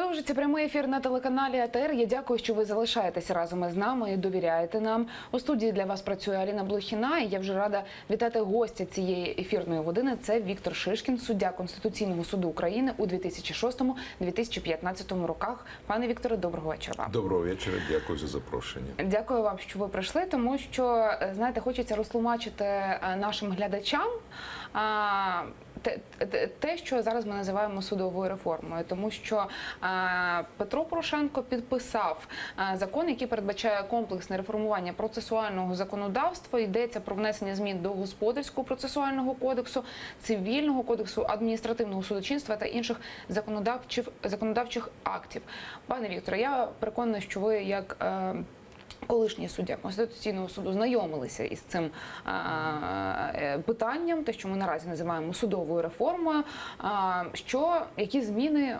Продовжується прямий ефір на телеканалі АТР. Я дякую, що ви залишаєтеся разом із нами і довіряєте нам. У студії для вас працює Аліна Блохіна, і я вже рада вітати гостя цієї ефірної години. Це Віктор Шишкін, суддя Конституційного суду України у 2006-2015 роках. Пане Вікторе, доброго вечора вам. Доброго вечора, дякую за запрошення. Дякую вам, що ви прийшли, тому що, знаєте, хочеться розтлумачити нашим глядачам те, що зараз ми називаємо судовою реформою, тому що Петро Порошенко підписав закон, який передбачає комплексне реформування процесуального законодавства. Йдеться про внесення змін до Господарського процесуального кодексу, Цивільного кодексу, адміністративного судочинства та інших законодавчих актів. Пане Вікторе, я переконана, що ви як колишній суддя Конституційного суду знайомилися із цим питанням, те, що ми наразі називаємо судовою реформою, які зміни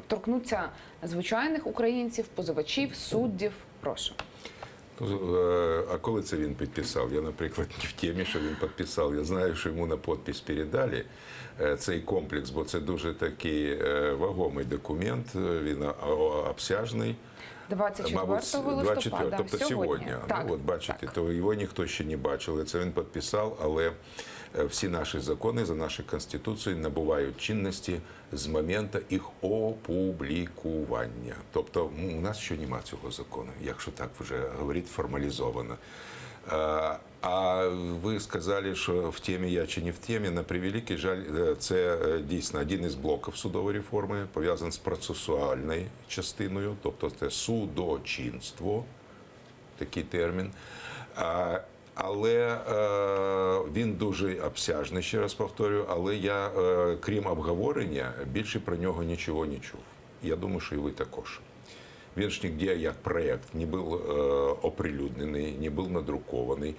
торкнуться звичайних українців, позивачів, суддів. Прошу. А коли це він підписав? Я, наприклад, не в темі, що він підписав. Я знаю, що йому на підпис передали цей комплекс, бо це дуже такий вагомий документ, він обсяжний. 24 листопада, тобто сьогодні. Так, ну, от бачите, так. То його ніхто ще не бачив, це він підписав, але всі наші закони за нашою Конституцією набувають чинності з моменту їх опублікування. Тобто у нас ще немає цього закону, якщо так вже говорити формалізовано. А ви сказали, що в темі я чи не в темі. На превеликий жаль, це дійсно один із блоків судової реформи, пов'язаний з процесуальною частиною, тобто це судочинство, такий термін. Але він дуже обсяжний, ще раз повторюю, але я, крім обговорення, більше про нього нічого не чув. Я думаю, що і ви також. Він ж ніде як проєкт не був оприлюднений, не був надрукований.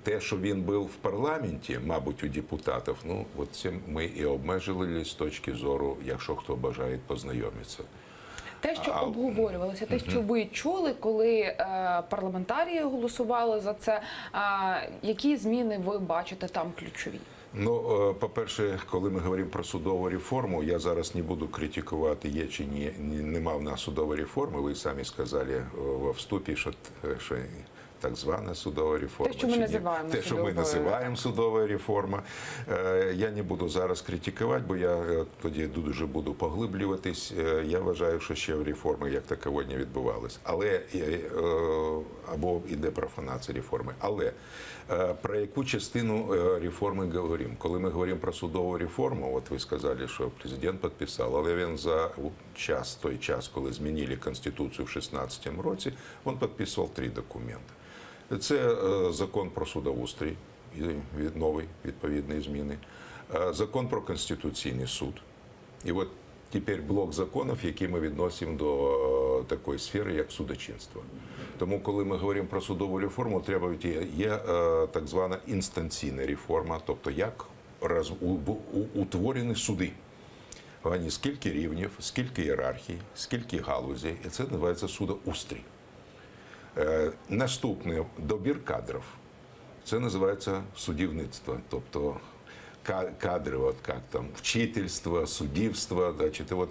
Те, що він був в парламенті, мабуть, у депутатів, ну, от цим ми і обмежили з точки зору, якщо хто бажає познайомитися. Те, що обговорювалося, те, що ви чули, коли парламентарії голосували за це, які зміни ви бачите там ключові? Ну, по-перше, коли ми говоримо про судову реформу, я зараз не буду критикувати, є чи нема в нас судової реформи. Ви самі сказали во вступі, що так звана судова реформа. Те, що ми називаємо судовою реформою. Я не буду зараз критикувати, бо я тоді дуже буду поглиблюватись. Я вважаю, що ще реформи як такової не відбувалися. Або іде профанація реформи. Але про яку частину реформи говоримо? Коли ми говоримо про судову реформу, от ви сказали, що президент підписав, але він за той час, коли змінили Конституцію в 2016 році, він підписував 3 документи. Це закон про судоустрій, новий, відповідні зміни, закон про Конституційний суд. І от тепер блок законів, які ми відносимо до такої сфери, як судочинство. Тому, коли ми говоримо про судову реформу, треба є так звана інстанційна реформа, тобто як утворені суди. Вони скільки рівнів, скільки ієрархій, скільки галузей, і це називається судоустрій. Наступний добір кадрів, це називається судівництво, тобто кадри, от як там вчительство, суддівство,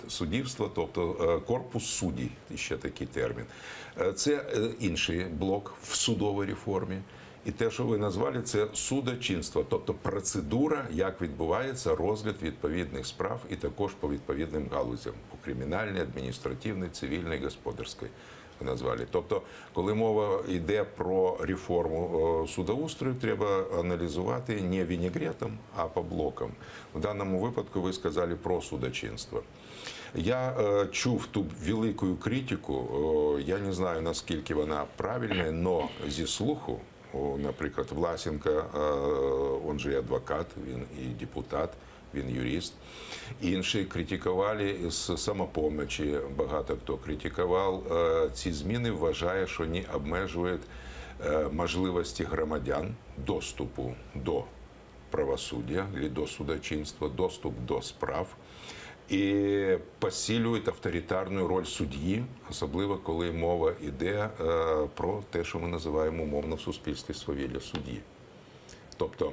суддівство, тобто корпус суддів, ще такий термін. Це інший блок в судовій реформі. І те, що ви назвали, це судочинство, тобто процедура, як відбувається розгляд відповідних справ і також по відповідним галузям, по кримінальній, адміністративній, цивільній, господарській. Назвали. Тобто, коли мова йде про реформу судоустрою, треба аналізувати не вінегретом, а по блокам. В даному випадку ви сказали про судочинство. Я чув ту велику критику, я не знаю, наскільки вона правильна, але зі слуху, наприклад, Власенко, він же і адвокат, він і депутат, він юрист. Інші критикували з «Самопомочі», багато хто критикував. Ці зміни вважає, що вони обмежують можливості громадян доступу до правосуддя, до судочинства, доступ до справ і посилюють авторитарну роль судді, особливо коли мова йде про те, що ми називаємо умовно в суспільстві свавілля судді. Тобто,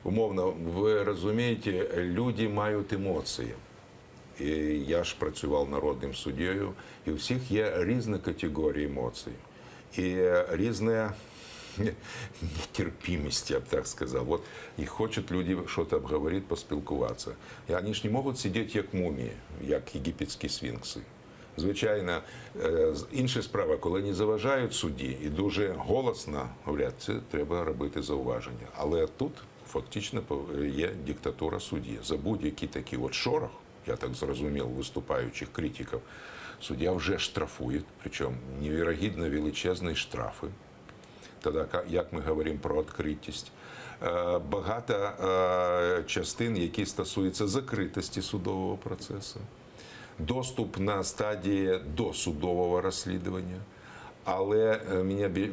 умовно, ви розумієте, люди мають емоції. і я ж працював народним суддєю, і у всіх є різні категорії емоцій. І різна нетерпимость, я бы так сказал. Вот и хочуть люди что-то обговорить, поспілкуватися. І вони ж не можуть сидіти як мумії, як єгипетські сфінкси. Звичайно, інша справа, коли не заважають судді і дуже голосно говорять, це треба робити зауваження. Але тут фактично є диктатура судді. За будь-який такий от шорох, я так зрозумів, виступаючих критиків, суддя вже штрафує, причому невірогідно величезні штрафи. Тоді, як ми говоримо про відкритість, багато частин, які стосуються закритості судового процесу, доступ на стадії досудового розслідування. Але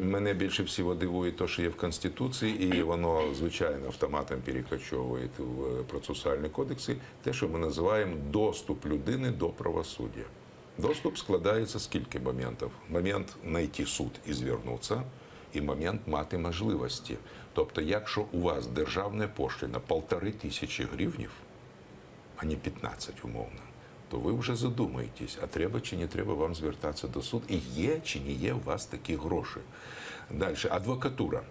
мене більше всього дивує те, що є в Конституції, і воно, звичайно, автоматом перекочовує в процесуальні кодекси, те, що ми називаємо доступ людини до правосуддя. Доступ складається з кілька моментів. Момент знайти суд і звернутися, і момент мати можливості. Тобто, якщо у вас державна пошлина 1500 гривнів, а не 15 умовно, то ви вже задумаєтесь, а треба чи не треба вам звертатися до суду, і є чи не є у вас такі гроші. Далі, адвокатура.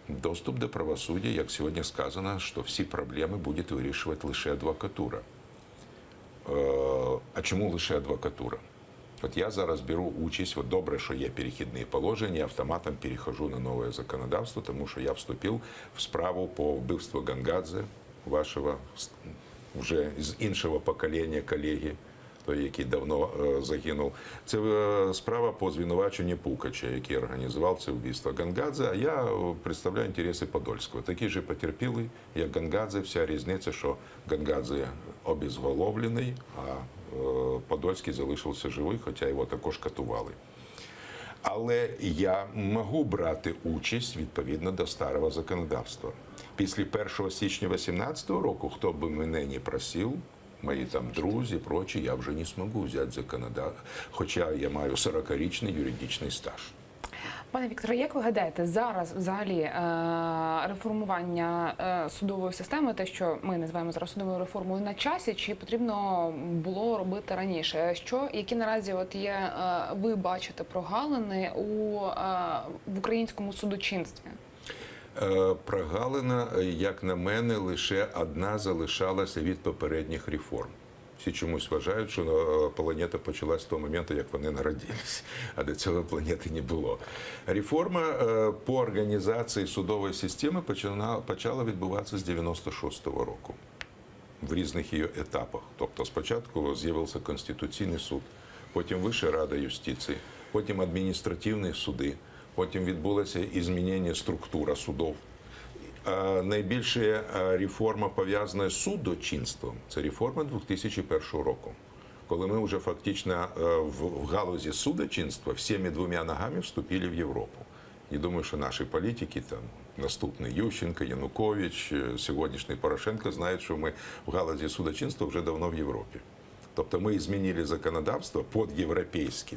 Доступ до правосуддя, як сьогодні сказано, що всі проблеми буде вирішувати лише адвокатура. А чому лише адвокатура? От я зараз беру участь, от добре, що є перехідні положення, автоматом перехожу на нове законодавство, тому що я вступив в справу по вбивству Гангадзе, вашого вже з іншого покоління колеги, той, який давно загинув. Це справа по звинуваченню Пукача, який організував це вбивство Гангадзе, а я представляю інтереси Подольського. Такий же потерпілий, як Гангадзе, вся різниця, що Гангадзе обезголовлений, а Подольський залишився живий, хоча його також катували. Але я можу брати участь відповідно до старого законодавства. Після 1 січня 2018 року, хто б мене не просив, мої там друзі, прочі, я вже не зможу взяти законодавство, хоча я маю 40-річний юридичний стаж. Пане Вікторе, як ви гадаєте, зараз взагалі реформування судової системи, те, що ми називаємо зараз судовою реформою, на часі, чи потрібно було робити раніше? Які наразі от є, ви бачите прогалини в українському судочинстві? Прогалина, як на мене, лише одна залишалася від попередніх реформ. Всі чомусь вважають, що планета почалась з того моменту, як вони народились, а до цього планети не було. Реформа по організації судової системи почала відбуватися з 96-го року в різних її етапах. Тобто спочатку з'явився Конституційний суд, потім Вища рада юстиції, потім адміністративні суди, потім відбулося змінення структури судів. Найбільша реформа, пов'язана з судочинством, це реформа 2001 року, коли ми вже фактично в галузі судочинства всіми двома ногами вступили в Європу. Не думаю, що наші політики, там, наступний Ющенко, Янукович, сьогоднішній Порошенко, знають, що ми в галузі судочинства вже давно в Європі. Тобто ми змінили законодавство під європейські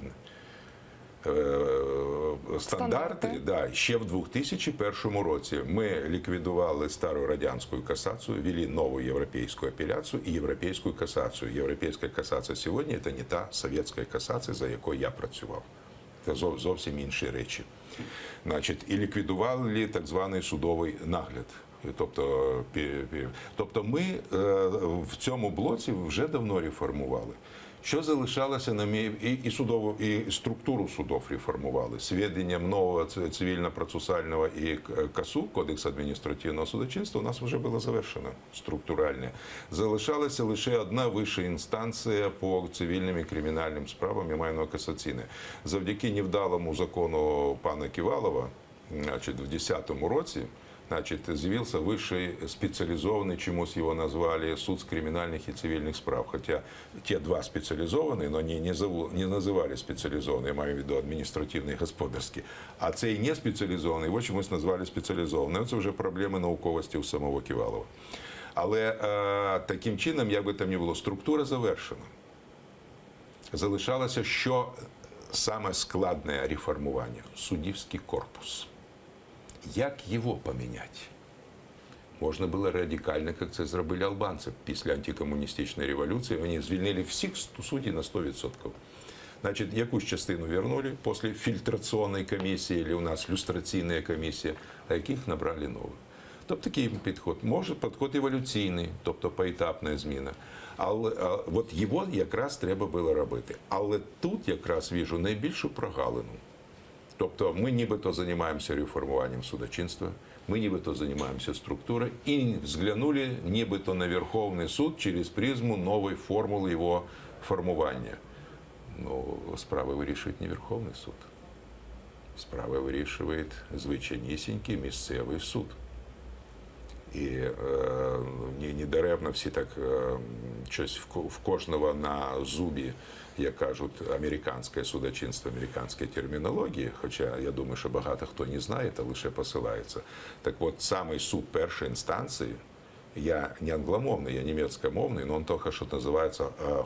стандарти, да, ще в 2001 році. Ми ліквідували стару радянську касацію, ввели нову європейську апеляцію і європейську касацію. Європейська касація сьогодні – це не та совєтська касація, за якою я працював. Це зовсім інші речі. Значить, і ліквідували так званий судовий нагляд. Тобто ми в цьому блоці вже давно реформували. Що залишалося і структуру судов реформували. З введенням нового цивільно-процесуального і КАСУ, Кодекс адміністративного судочинства, у нас вже було завершено структуральне. Залишалася лише одна вища інстанція по цивільним і кримінальним справам, я маю на касаційне. Завдяки невдалому закону пана Ківалова, значить, в 2010 році, значит, з'явився вищий спеціалізований, чомусь його назвали, суд з кримінальних і цивільних справ. Хоча ті два спеціалізовані, але вони не називали спеціалізований, я маю в виду адміністративний і господарський. А цей не спеціалізований, його чомусь назвали спеціалізованим. Це вже проблеми науковості у самого Ківалова. Але таким чином, як би там не було, структура завершена. Залишалося, що саме складне реформування – суддівський корпус. Як його поміняти? Можна було радикально, як це зробили албанці після антикомуністичної революції. Вони звільнили всіх суддів на 100%. Значить, якусь частину вернули після фільтраційної комісії, або у нас люстраційна комісія, а яких набрали нових. Тобто такий підход. Може підход еволюційний, тобто поетапна зміна. Але от його якраз треба було робити. Але тут якраз віжу найбільшу прогалину. Тобто ми нібито займаємося реформуванням судочинства, ми нібито займаємося структурою і взглянули нібито на Верховний суд через призму нової формули його формування. Ну, справи вирішує не Верховний суд. Справи вирішує звичайнісінький місцевий суд. І недаремно всі так щось в кожного на зубі, як кажуть, американське судочинство, американська термінологія, хоча я думаю, що багато хто не знає, та лише посилається. Так от, самий суд першої інстанції, я не англомовний, я німецькомовний, але він тільки що називається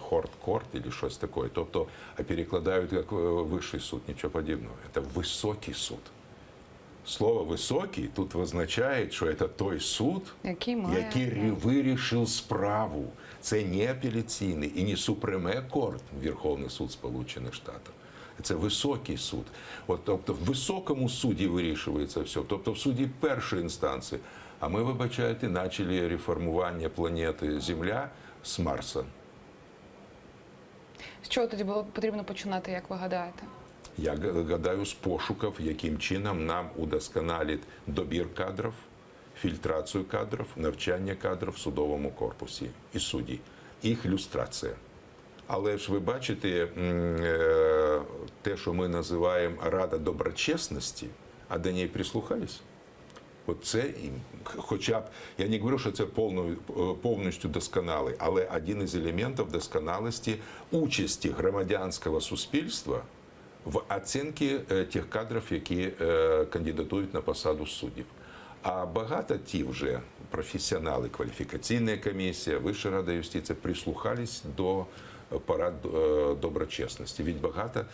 хорт-корт або щось таке. Тобто, перекладають як вищий суд, нічого подібного. Це високий суд. Слово «високий» тут означає, що це той суд, який вирішив справу. Це не апеляційний і не Супреме Корт, Верховний суд Сполучених Штатів. Це високий суд. От, тобто в високому суді вирішується все. Тобто в суді першої інстанції. А ми, вибачайте, почали реформування планети Земля з Марса. З чого тоді було потрібно починати, як ви гадаєте? Я гадаю, з пошуків, яким чином нам удосконалить добір кадрів, фільтрацію кадрів, навчання кадрів в судовому корпусі і судді, їх люстрація. Але ж ви бачите, те, що ми називаємо Рада доброчесності, а до неї прислухались? От це, хоча б, я не говорю, що це повністю досконалий, але один із елементів досконалості участі громадянського суспільства в оцінці тих кадрів, які кандидатують на посаду суддів. А багато ті вже професіонали, кваліфікаційна комісія, Вища рада юстиції прислухались до порад доброчесності. Ведь багато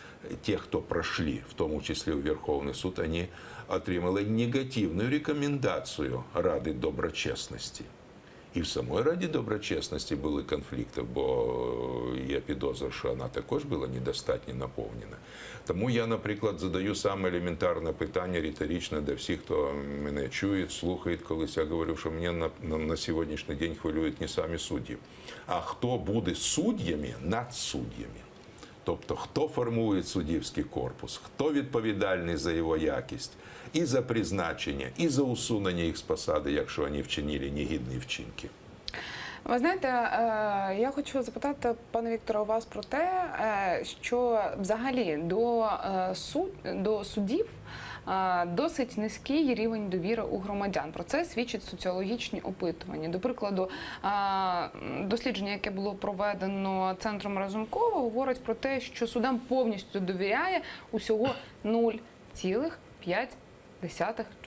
тих, хто пройшли, в тому числі у Верховний суд, вони отримали негативну рекомендацію Ради доброчесності. І в самій Раді доброчесності були конфлікти, бо є підозра, що вона також була недостатньо наповнена. Тому я, наприклад, задаю саме елементарне питання риторичне до всіх, хто мене чує, слухає, колись я говорю, що мене на сьогоднішній день хвилюють не самі судді, а хто буде суддями над суддями. Тобто, хто формує суддівський корпус, хто відповідальний за його якість, і за призначення, і за усунення їх з посади, якщо вони вчинили негідні вчинки. Ви знаєте, я хочу запитати, пане Вікторе, у вас про те, що взагалі до суддів досить низький рівень довіри у громадян. Про це свідчать соціологічні опитування. До прикладу, дослідження, яке було проведено Центром Разумкова, говорить про те, що судам повністю довіряє усього 0,5%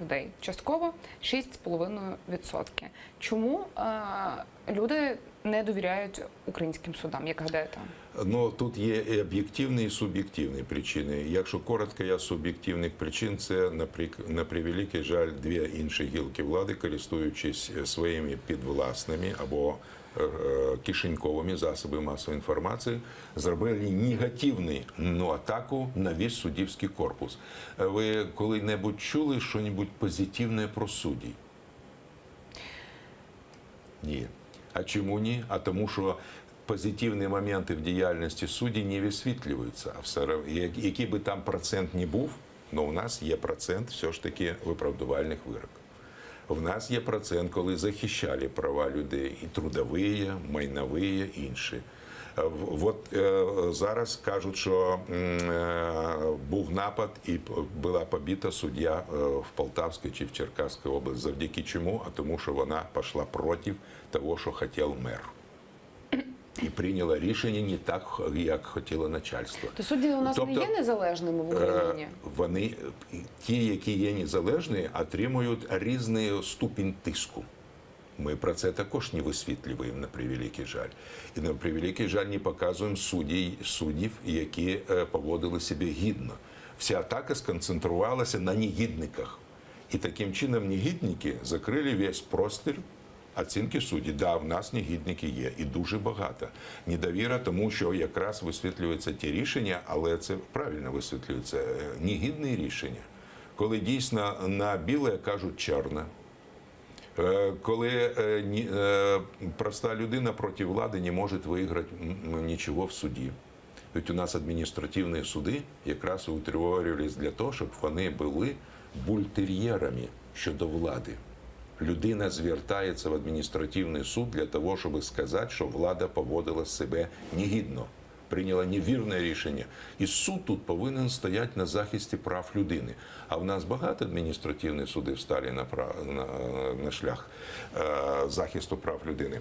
людей. Частково 6,5%. Чому люди не довіряють українським судам, як гадаєте? Ну, тут є і об'єктивні, і суб'єктивні причини. Якщо коротко, я з суб'єктивних причин, це, на превеликий жаль, дві інші гілки влади, користуючись своїми підвласними або кишеньковими засобами масової інформації, зробили негативну атаку на весь суддівський корпус. Ви коли-небудь чули щось позитивне про суддів? Ні. А чому ні? А тому що позитивні моменти в діяльності судді не висвітлюються. Який би там процент не був, але у нас є процент все ж таки виправдувальних вироків. В нас є процент, коли захищали права людей і трудові, майнові, інші. От зараз кажуть, що був напад і була побита суддя в Полтавській чи в Черкаській області. Завдяки чому? А тому, що вона пішла проти того, що хотів мер. І прийняла рішення не так, як хотіло начальство. То судді у нас не є незалежними в Україні? Вони, ті, які є незалежні, отримують різний ступінь тиску. Ми про це також не висвітлюємо, на превеликий жаль. І на превеликий жаль не показуємо суддів, які поводили себе гідно. Вся атака сконцентрувалася на негідниках. І таким чином негідники закрили весь простір оцінки судді. Да, в нас негідники є, і дуже багато. Недовіра, тому що якраз висвітлюються ті рішення, але це правильно висвітлюється, негідні рішення. Коли дійсно на біле кажуть чорне, коли проста людина проти влади не може виграти нічого в суді. Ведь у нас адміністративні суди якраз утворювалися для того, щоб вони були бультер'єрами щодо влади. Людина звертається в адміністративний суд для того, щоб сказати, що влада поводила себе негідно, прийняла невірне рішення. І суд тут повинен стояти на захисті прав людини. А в нас багато адміністративних судів стали на шлях захисту прав людини.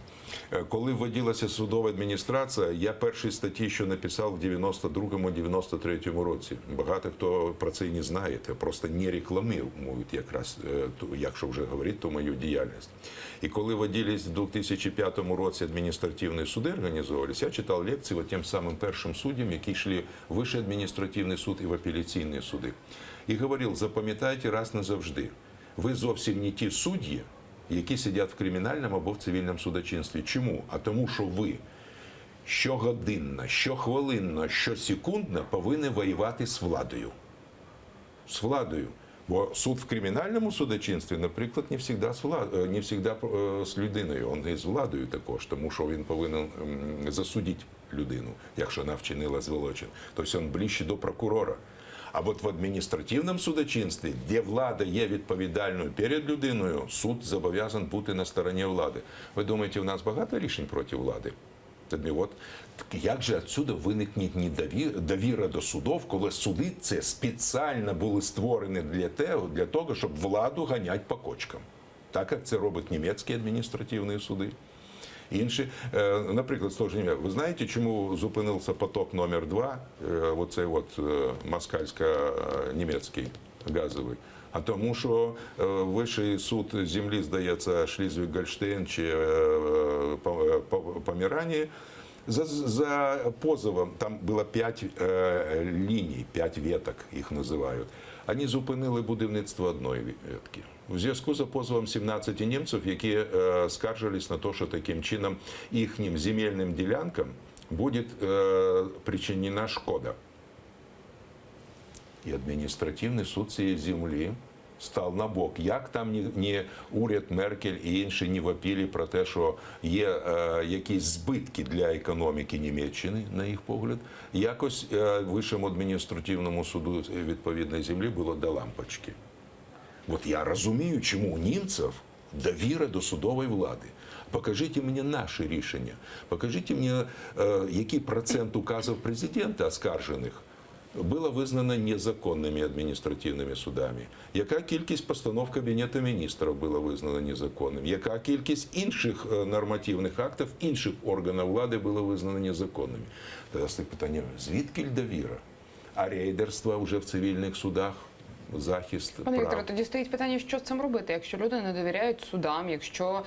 Коли вводилася судова адміністрація, я перші статті, що написав в 92-93 році. Багато хто про це і не знає, я просто не рекламують якраз, якщо вже говорити, то мою діяльність. І коли вводились в 2005 році адміністративні суди організовувалися, я читав лекції тим самим першим суддям, які йшли в Вищий адміністративний суд і в апеляційні суди. І говорив, запам'ятайте раз назавжди, ви зовсім не ті судді, які сидять в кримінальному або в цивільному судочинстві. Чому? А тому, що ви щогодинно, щохвилинно, щосекундно повинні воювати з владою. З владою. Бо суд в кримінальному судочинстві, наприклад, не завжди з людиною, він і з владою також, тому що він повинен засудити людину, якщо вона вчинила злочин. Тобто він ближче до прокурора. А от в адміністративному судочинстві, де влада є відповідальною перед людиною, суд зобов'язаний бути на стороні влади. Ви думаєте, у нас багато рішень проти влади? От як же відсюди виникне довіра до судів, коли суди це спеціально були створені для того, щоб владу ганяти по кочкам. Так, як це роблять німецькі адміністративні суди. Інші, наприклад, ви знаєте, чому зупинився поток номер 2, оцей москальсько-німецький газовий? А тому, що Вищий суд землі, здається, Шлізвіг-Гольштейн чи Померанії, за позовом, там було 5 ліній, 5 веток їх називають. Вони зупинили будівництво одної ветки. В зв'язку з позовом 17 німців, які скаржились на те, що таким чином їхнім земельним ділянкам буде причинена шкода. І адміністративний суд цієї землі став на бок. Як там не уряд Меркель і інші не вопили про те, що є якісь збитки для економіки Німеччини, на їх погляд, якось Вищому адміністративному суду відповідної землі було до лампочки. От я розумію, чому у німців довіра до судової влади. Покажіть мені наші рішення. Покажіть мені, який процент указів президента оскаржених було визнано незаконними адміністративними судами, яка кількість постанов Кабінету міністрів була визнана незаконним, яка кількість інших нормативних актів, інших органів влади була визнана незаконними. Тоді стає питання, звідки довіра? А рейдерство вже в цивільних судах? Захист Пане прав. Вікторе, тоді стоїть питання, що з цим робити, якщо люди не довіряють судам, якщо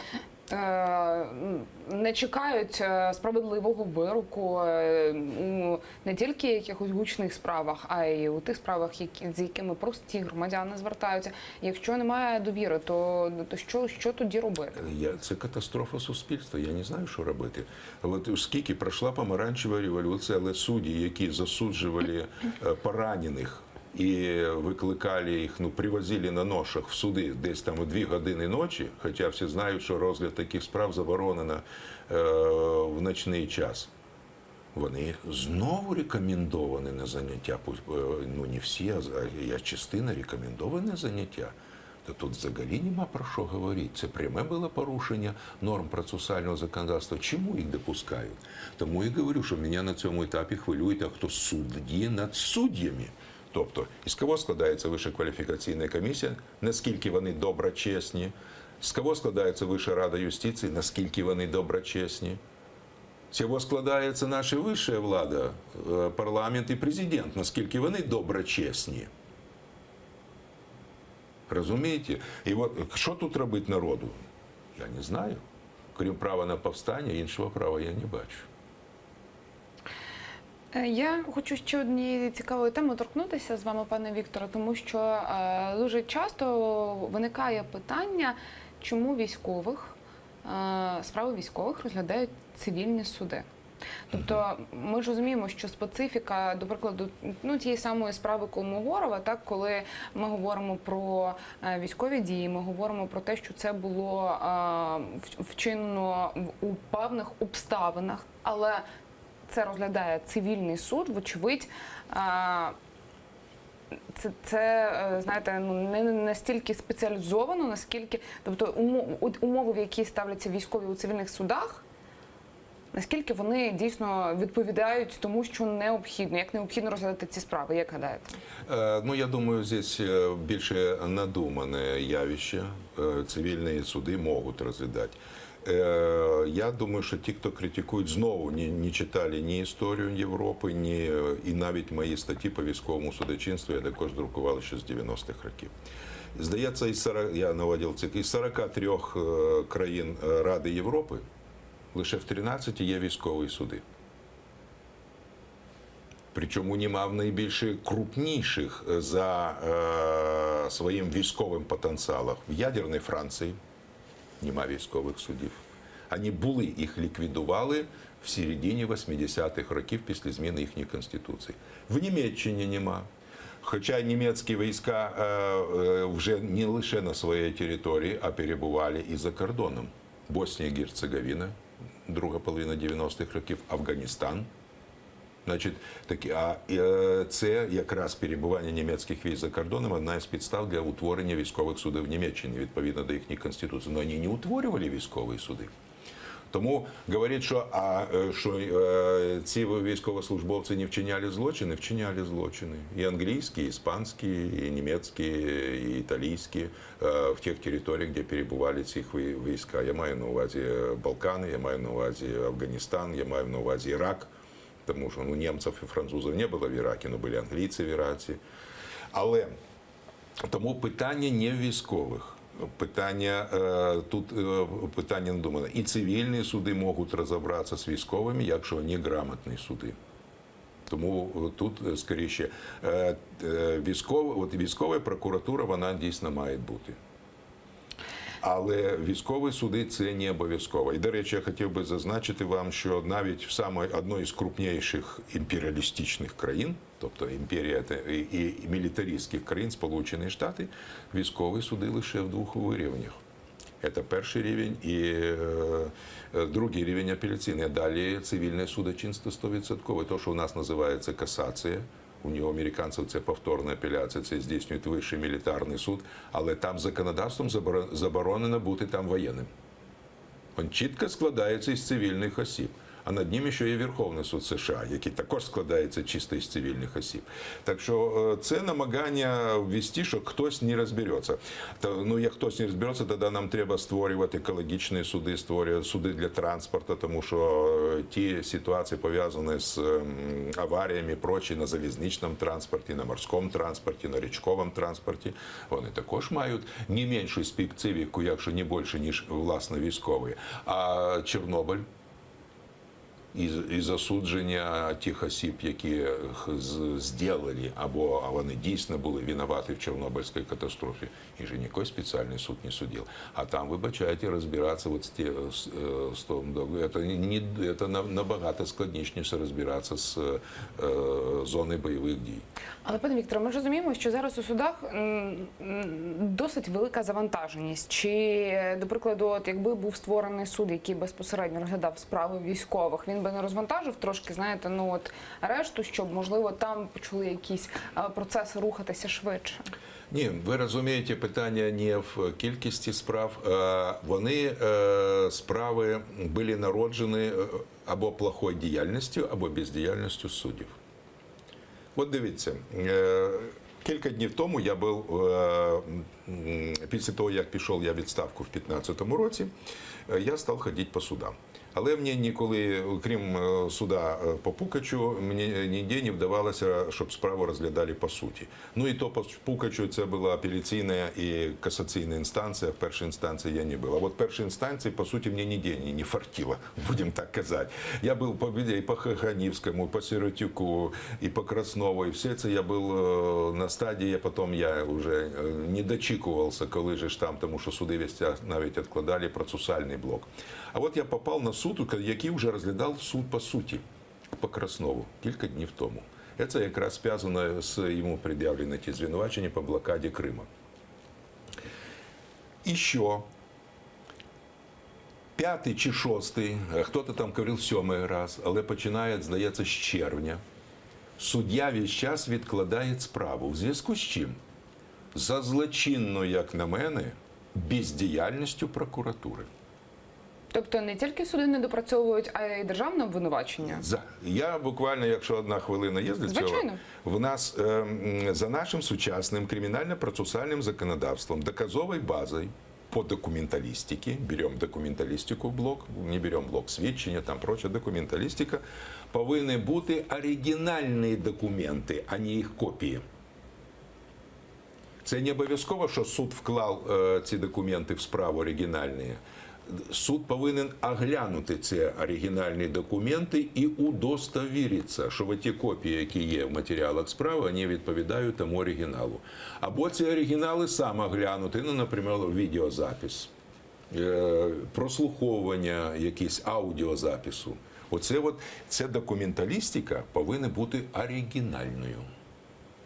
не чекають справедливого вироку у не тільки якихось гучних справах, а й у тих справах, з якими прості громадяни звертаються. Якщо немає довіри, то що тоді робити? Це катастрофа суспільства. Я не знаю, що робити. От скільки пройшла помаранчева революція, але судді, які засуджували поранених, і викликали їх, привозили на ношах в суди десь там у 2 години ночі, хоча всі знають, що розгляд таких справ заборонено в ночний час. Вони знову рекомендовані на заняття, не всі, а частина рекомендовані на заняття. То тут взагалі нема про що говорити. Це пряме було порушення норм процесуального законодавства. Чому їх допускають? Тому і говорю, що мене на цьому етапі хвилює, а хто судді над суддями. Тобто, із кого складається Вища кваліфікаційна комісія, наскільки вони доброчесні, з кого складається Вища рада юстиції, наскільки вони доброчесні, з кого складається наша вища влада, парламент і президент, наскільки вони доброчесні. Розумієте? І от що тут робити народу? Я не знаю. Крім права на повстання, іншого права я не бачу. Я хочу ще однієї цікавої теми торкнутися з вами, пане Вікторе, тому що дуже часто виникає питання, чому справи військових розглядають цивільні суди. Тобто ми ж розуміємо, що специфіка, до прикладу, тієї самої справи Колмогорова, так, коли ми говоримо про військові дії, ми говоримо про те, що це було вчинено у певних обставинах, але це розглядає цивільний суд, вочевидь, знаєте, не настільки спеціалізовано, наскільки, тобто умови, в які ставляться військові у цивільних судах, наскільки вони дійсно відповідають тому, що необхідно, як необхідно розглядати ці справи, як гадаєте? Я думаю, здесь більше надумане явище. Цивільні суди можуть розглядати. Я думаю, що ті, хто критикують, знову не читали ні історію Європи, ні і навіть мої статті по військовому судочинству я також друкував ще з 90-х років. Здається, я наводив цих, із 43 країн Ради Європи лише в 13 є військові суди. Причому нема в найбільш крупніших за своїм військовим потенціалом. В ядерній Франції нема військових судів. Вони були, їх ліквідували в середині 80-х років після зміни їхньої конституції. В Німеччині нема. Хоча німецькі війська вже не лише на своїй території, а перебували і за кордоном. Боснія і Герцеговина, друга половина 90-х років, Афганістан. Значить, це якраз перебування німецьких військ за кордоном одна із підстав для утворення військових судів в Німеччині, відповідно до їхньої конституції. Але вони не утворювали військові суди. Тому говорить, що ці військовослужбовці не вчиняли злочини. І англійські, і іспанські, і німецькі, і італійські в тих територіях, де перебували ці війська. Я маю на увазі Балкани, я маю на увазі Афганістан, я маю на увазі Ірак. Тому що німців і французів не було в Іракі, але були англійці в Іраці. Але тому питання не в військових. Тут питання надумане. І цивільні суди можуть розібратися з військовими, якщо вони грамотні суди. Тому тут, скоріше, військова прокуратура, вона дійсно має бути. Але військові суди – це не обов'язково. І, до речі, я хотів би зазначити вам, що навіть в одній з крупніших імперіалістичних країн, тобто імперія і мілітаристських країн, Сполучені Штати, військові суди лише в двох рівнях. Це перший рівень і другий рівень апеляційний. Далі цивільне судочинство 100%. То, що у нас називається касація. У нього американців це повторна апеляція, це здійснює Вищий мілітарний суд, але там законодавством заборонено бути там воєнним. Він чітко складається із цивільних осіб. А над ним ще є Верховний суд США, який також складається чисто із цивільних осіб. Так що це намагання ввести, що хтось не розбереться. Як хтось не розбереться, тоді нам треба створювати екологічні суди, створювати суди для транспорту, тому що ті ситуації пов'язані з аваріями, прочі на залізничному транспорті, на морському транспорті, на річковому транспорті, вони також мають не меншу специфіку, якщо не більше, ніж власне військові. А Чорнобиль і засудження тих осіб, які їх зробили, або вони дійсно були винуваті в Чорнобильській катастрофі, і ж ніякий спеціальний суд не судив. А там, вибачайте, розбиратися це набагато складніше, ніж розбиратися з зоною бойових дій. Але, пане Вікторе, ми ж розуміємо, що зараз у судах досить велика завантаженість. Чи, до прикладу, якби був створений суд, який безпосередньо розглядав справи військових, він би не розвантажив трошки, знаєте, решту, щоб, можливо, там почали якісь процеси рухатися швидше? Ні, ви розумієте, питання не в кількості справ. Справи були народжені або плохою діяльністю, або бездіяльністю суддів. От дивіться, кілька днів тому я був, після того, як пішов я в відставку в 2015 році, я став ходити по судам. Але мені ніколи, крім суда по Пукачу, мені ніде не вдавалося, щоб справу розглядали по суті. Ну і то по Пукачу це була апеляційна і касаційна інстанція, в першій інстанції я не був. А от в першій інстанції, по суті, мені ніде не фартило, будемо так казати. Я був і по Хоханівському, і по Сиротюку, і по Краснову, і все це я був на стадії, потім я вже не дочікувався, коли же ж там, тому що суди весь навіть відкладали процесуальний блок. А от я попав на суд, який вже розглядав суд по суті, по Краснову, кілька днів тому. Це якраз зв'язано з йому пред'явлені ті звинувачення по блокаді Криму. І що? П'ятий чи шостий, хто-то там говорив сьомий раз, але починає, здається, з червня. Суддя весь час відкладає справу. В зв'язку з чим? За злочинною, як на мене, бездіяльністю прокуратури. Тобто не тільки суди не допрацьовують, а й державне обвинувачення? Я буквально, якщо одна хвилина є для цього, Звичайно. в нас за нашим сучасним кримінально-процесуальним законодавством, доказовою базою по документалістиці, беремо документалістику в блок, не беремо блок свідчення, там проча документалістика, повинні бути оригінальні документи, а не їх копії. Це не обов'язково, що суд вклав ці документи в справу оригінальні. Суд повинен оглянути ці оригінальні документи і удостовіритися, що ті копії, які є в матеріалах справи, вони відповідають тому оригіналу. Або ці оригінали сам оглянути, ну, наприклад, відеозапис, прослуховування якісь аудіозапису. Ця документалістика повинна бути оригінальною,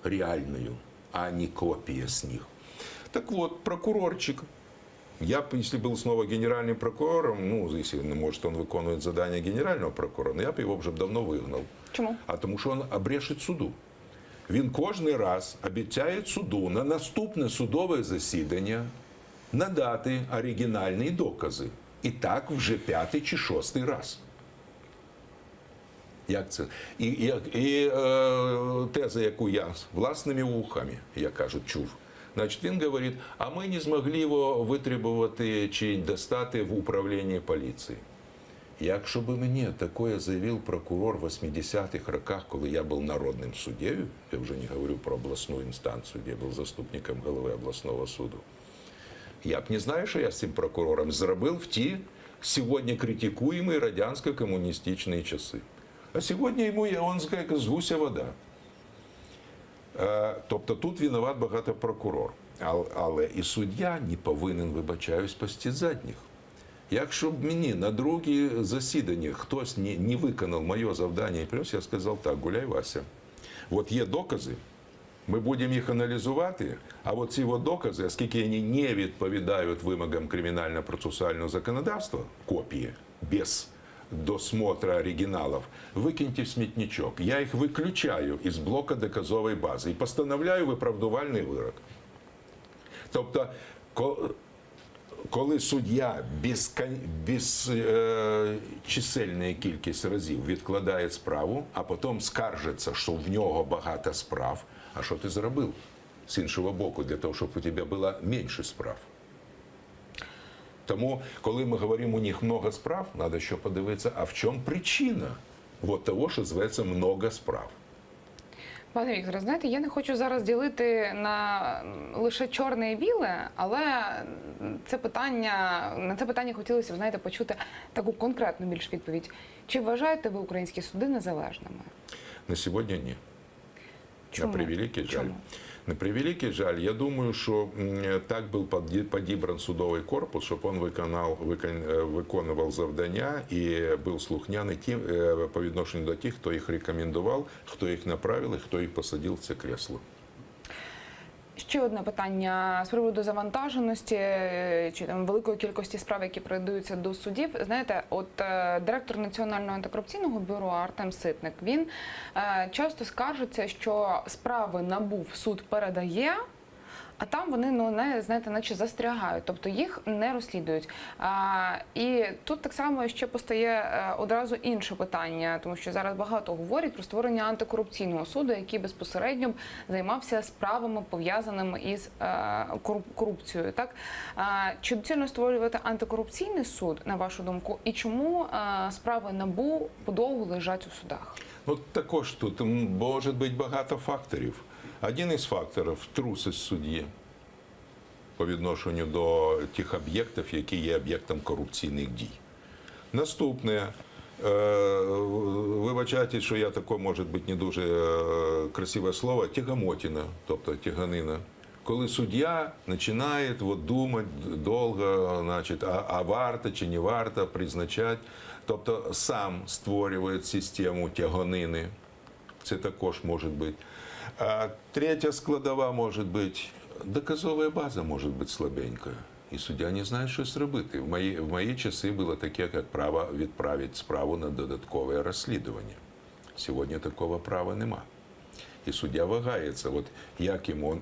реальною, а не копія з них. Так от, прокурорчик. Я, если был снова генеральным прокурором, ну, если, может, он выполняет задание генерального прокурора, но я б його вже давно вигнав. Чому? А тому що він обрешить суду. Він кожен раз обіцяє суду на наступне судове засідання надати оригінальні докази. І так вже п'ятий чи шостий раз. Як це? І теза, яку я власними вухами, як кажуть, чув. Значить, він говорить, а ми не змогли його витребувати чи достати в управлінні поліції. Якщо б мені таке заявив прокурор в 80-х роках, коли я був народним суддею, я вже не говорю про обласну інстанцію, де я був заступником голови обласного суду, я б не знаю, що я з цим прокурором зробив в ті сьогодні критикуємі радянсько-комуністичні часи. А сьогодні йому, він як з гуся вода. Тобто тут винуват багато прокурор. Але і суддя не повинен, вибачаюсь, пасти задніх. Якщо б мені на друге засідання хтось не виконав моє завдання і плюс, я сказав так, гуляй, Вася. От є докази, ми будемо їх аналізувати, а от ці докази, оскільки вони не відповідають вимогам кримінально-процесуального законодавства, копії, без досмотра оригиналов, выкиньте в смітничок. Я їх виключаю із блока доказової бази і постановляю виправдувальний вирок. Тобто, коли суддя безчисельну кількість разів відкладає справу, а потім скаржиться, що в нього багато справ, а що ти зробив з іншого боку, для того, щоб у тебе було менше справ? Тому, коли ми говоримо, у них много справ, треба ще подивитися, а в чому причина того, що зветься много справ. Пане Вікторе, знаєте, я не хочу зараз ділити на лише чорне і біле, але на це питання хотілося б, знаєте, почути таку конкретну більш відповідь. Чи вважаєте ви українські суди незалежними? На сьогодні ні. Чому? На превеликий жаль. Чому? На превеликий жаль, я думаю, що так був підібран судовий корпус, щоб він виконував завдання і був слухняний по відношенню до тих, хто їх рекомендував, хто їх направив і хто їх посадив в це кресло. Ще одне питання з приводу завантаженості чи там великої кількості справ, які передаються до судів. Знаєте, от директор Національного антикорупційного бюро Артем Ситник, він часто скаржиться, що справи НАБУ в суд передає, А там вони, знаєте, наче застрягають, тобто їх не розслідують. І тут так само ще постає одразу інше питання, тому що зараз багато говорять про створення антикорупційного суду, який безпосередньо займався справами, пов'язаними із корупцією. Так? Чи доцільно створювати антикорупційний суд, на вашу думку, і чому справи НАБУ подовго лежать у судах? Ну, також тут може бути багато факторів. Один із факторів – трусость судді по відношенню до тих об'єктів, які є об'єктом корупційних дій. Наступне, вибачайте, що я таке, може бути, не дуже красиве слово, тягамотина, тобто тяганина. Коли суддя починає думати довго, значить, а варто чи не варто призначати, тобто сам створює систему тяганини, це також може бути. А третя складова може бути, доказова база може бути слабенька. І суддя не знає, що зробити. В мої часи було таке, як право відправити справу на додаткове розслідування. Сьогодні такого права нема. І суддя вагається, от як йому,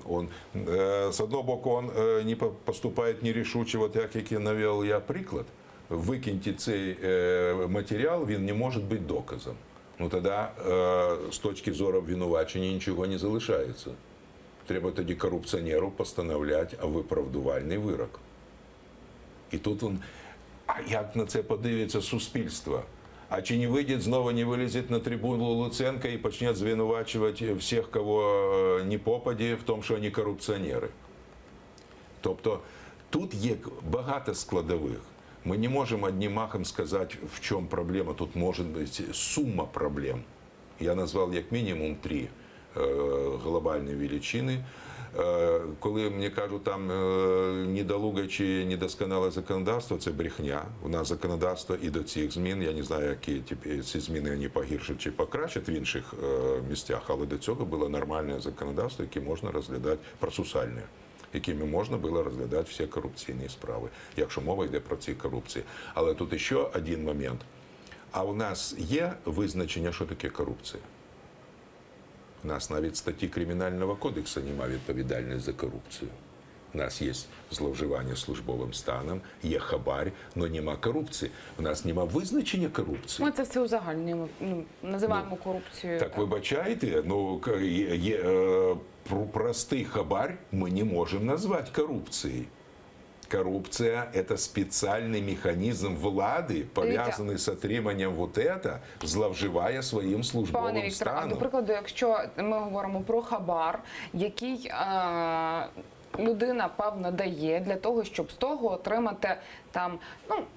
з одного боку, він не поступає нерішуче, от як навів я приклад, викиньте цей матеріал, він не може бути доказом. Ну тоді з точки зору обвинувачення нічого не залишається. Треба тоді корупціонеру постановляти виправдувальний вирок. І тут а як на це подивиться суспільство? А чи не вийде, знову не вилізе на трибуну Луценко і почне звинувачувати всіх, кого не попаді, в тому, що вони корупціонери? Тобто тут є багато складових. Мы не можем одним махом сказать, в чем проблема. Тут может быть сумма проблем. Я назвал як мінімум 3 глобальні величини. Коли мені кажуть, там недолуге чи недосконале законодавство, це брехня. У нас законодавство і до цих змін. Я не знаю, які ці зміни вони погіршать чи покращать в інших місцях, але до цього було нормальне законодавство, яке можна розглядати процесуальне, якими можна було розглядати всі корупційні справи, якщо мова йде про ці корупції. Але тут ще один момент. А у нас є визначення, що таке корупція? У нас навіть статті Кримінального кодексу немає відповідальності за корупцію. У нас є зловживання службовим станом, є хабар, але нема корупції. У нас нема визначення корупції. Ми це все узагальнюємо, називаємо корупцією. Так вибачайте, простий хабар ми не можемо назвати корупцією. Коррупция – это специальный механизм влади, пов'язаний з отриманням вот это, зловживає своїм службовим станом. А до прикладу, якщо ми говоримо про хабар, який людина, певно, дає для того, щоб з того отримати там,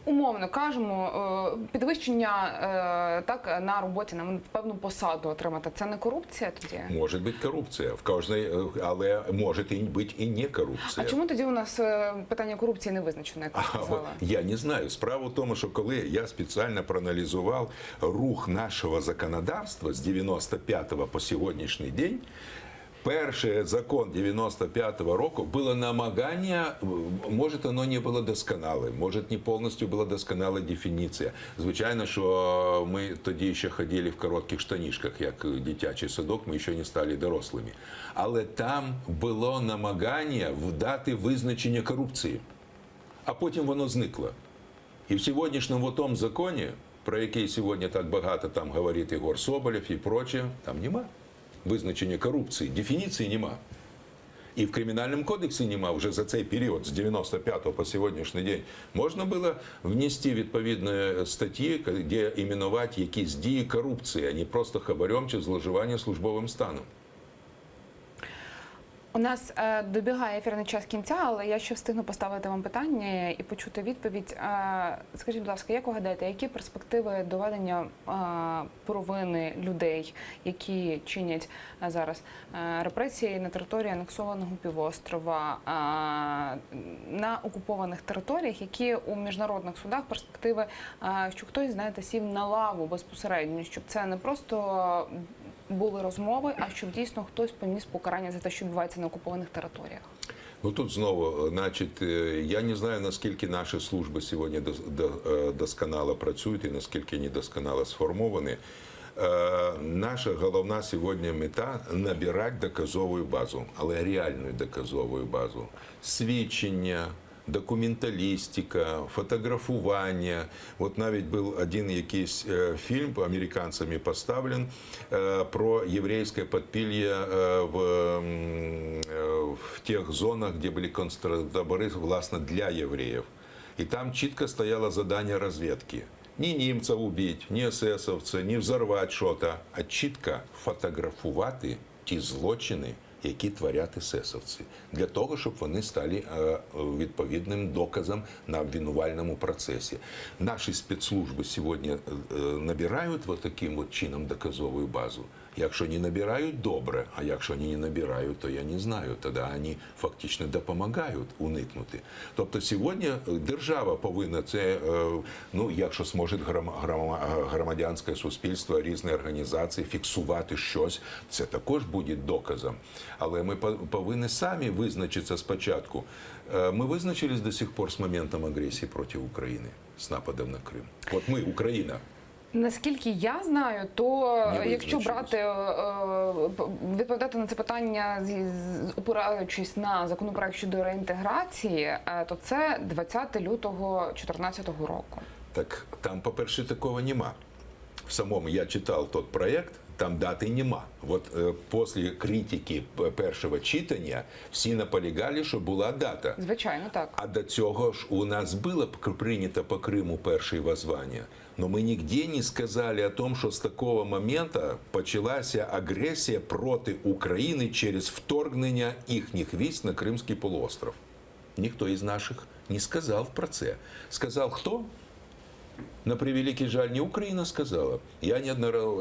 умовно кажемо, підвищення так на роботі на певну посаду отримати. Це не корупція тоді? Може бути корупція, в кожній, але може бути і не корупція. А чому тоді у нас питання корупції не визначено, як ви сказали? Я не знаю. Справа в тому, що коли я спеціально проаналізував рух нашого законодавства з 95-го по сьогоднішній день, перший закон 95-го року було намагання, може, воно не було досконале, може, не повністю була досконала дефініція. Звичайно, що ми тоді ще ходили в коротких штанішках, як дитячий садок, ми ще не стали дорослими. Але там було намагання дати визначення корупції, а потім воно зникло. І в сьогоднішньому тому законі, про який сьогодні так багато там говорить Ігор Соболєв і прочее, там нема визначення корупції, дефініції нема. І в Кримінальному кодексі нема вже за цей період, з 95-го по сьогоднішній день. Можна було внести відповідні статті, де іменувати якісь дії корупції, а не просто хабарем чи зловживання службовим станом. У нас добігає ефірний час кінця, але я ще встигну поставити вам питання і почути відповідь. Скажіть, будь ласка, як ви гадаєте, які перспективи доведення провини людей, які чинять зараз репресії на території анексованого півострова, на окупованих територіях, які у міжнародних судах перспективи, що хтось, знаєте, сів на лаву безпосередньо, щоб це не просто були розмови, а щоб дійсно хтось поніс покарання за те, що відбувається на окупованих територіях? Ну тут знову, значить, я не знаю, наскільки наші служби сьогодні досконало працюють і наскільки недосконало сформовані. Наша головна сьогодні мета – набирати доказову базу, але реальну доказову базу. Свідчення, документалістика, фотографування. От навіть був один якийсь фільм американцями поставлен про єврейське підпілля в тих зонах, де були концтабори, власне, для євреїв. І там чітко стояло завдання розвідки. Ні німців убити, ні есесовця, ні взорвати щось, а чітко фотографувати ті злочини, які творять есесовці, для того, щоб вони стали відповідним доказом на обвинувальному процесі. Наші спецслужби сьогодні набирають вот таким от чином доказову базу. Якщо не набирають, добре, а якщо не набирають, то я не знаю, тоді вони фактично допомагають уникнути. Тобто сьогодні держава повинна це, ну, якщо зможе громадянське суспільство, різні організації фіксувати щось, це також буде доказом. Але ми повинні самі визначитися спочатку. Ми визначились до сих пор з моментом агресії проти України, з нападом на Крим. От ми, Україна. Наскільки я знаю, то якщо брати, відповідати на це питання, опираючись на законопроект щодо реінтеграції, то це 20 лютого 2014 року. Так там, по-перше, такого нема. В самому я читав тот проект, там дати нема. От після критики першого читання всі наполягали, що була дата. Звичайно, так. А до цього ж у нас було прийнято по Криму перше воззвання. Но мы нигде не сказали о том, что с такого момента почалася агресія проти України через вторгнення їхніх військ на Кримський полуостров. Ніхто із наших не сказав про це. Сказав хто? На превеликий жаль, не Україна сказала. Я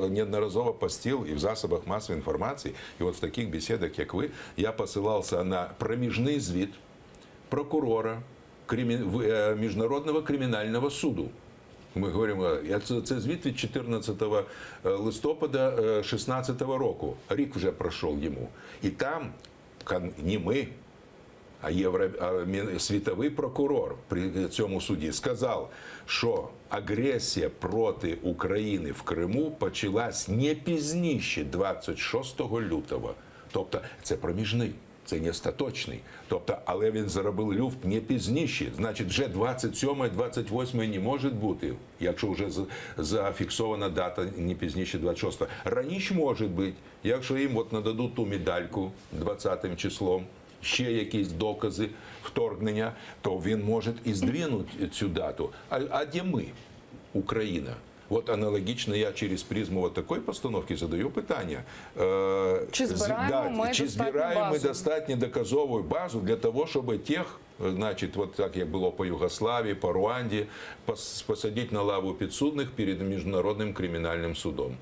неодноразово постил і в засобах масової інформації, і от в таких бесідах, як ви, я посилався на проміжний звіт прокурора Міжнародного кримінального суду. Ми говоримо, це звіт від 14 листопада 2016 року. Рік вже пройшов йому. І там не ми, а світовий прокурор при цьому суді сказав, що агресія проти України в Криму почалась не пізніше 26 лютого. Тобто це проміжний. Це не остаточний. Тобто, але він заробив люфт не пізніше. Значить, вже 27-28 не може бути, якщо вже зафіксована дата не пізніше 26-го. Раніше може бути, якщо їм от нададуть ту медальку 20-м числом, ще якісь докази вторгнення, то він може і здвинути цю дату. А де ми, Україна? Вот аналогично я через призму вот такой постановки задаю питання. Чи збираємо ми достатньо доказову базу для того, щоб тих, значить, вот так як було по Югославії, по Руанді, посадити на лаву підсудних перед Міжнародним кримінальним судом.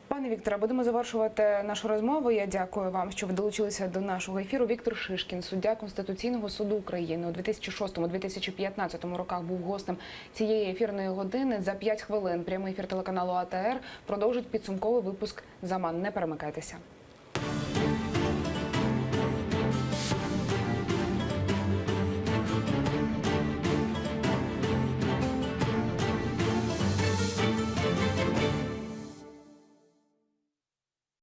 Пане Вікторе, будемо завершувати нашу розмову. Я дякую вам, що ви долучилися до нашого ефіру. Віктор Шишкін, суддя Конституційного суду України, у 2006-2015 роках був гостем цієї ефірної години. За 5 хвилин прямий ефір телеканалу АТР продовжить підсумковий випуск «Заман». Не перемикайтеся.